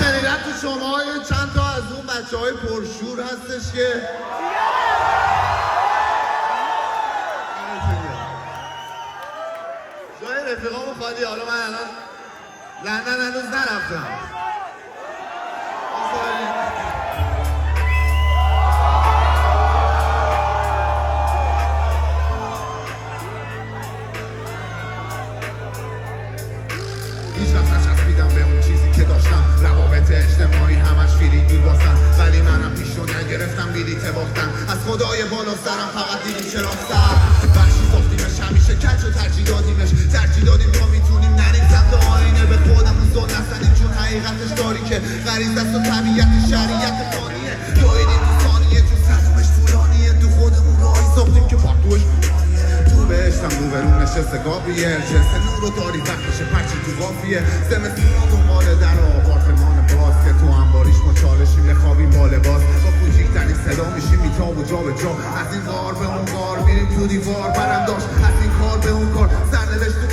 شنیدم تو شما چند تا از اون بچه‌های پرشور هستش که جای رفیقامو خالی. حالا من الان لندن هنوز نرفتم. هیچ وقت نچسبیدم به اون چیزی که داشتم. روابط اجتماعی همش فریدی باسن، ولی منم پیشو نگرفتم بلیت باختن. از خدای بالا سرم فقط دیدیم شرافتر. بخشی ساختیمش همیشه کج و ترجیح دادیم تا میتونیم نریم سمت آینه. به خودمون زل نزنیم چون حقیقتش تاریکه. غریزه است و طبیعت شریعت فانیه. دویدیم تو ثانیه چون سرمش طولانیه. تو خودمون راهی ساختیم که پاکتوش تو بهشتم رو به رو نشسته گابریل. جنس نور و داری وقت بشه پرچی تو قافیه. زمستون ها دنبال در آپارتمان باز که تو انباریش ما چالشیم نخوابیم با لباس. با کوچیکترین صدا میشیم میتاب و جا به جا. از این غار به اون غار میریم تو دیوار برنداش. از این کار به اون کار سرنوشت تو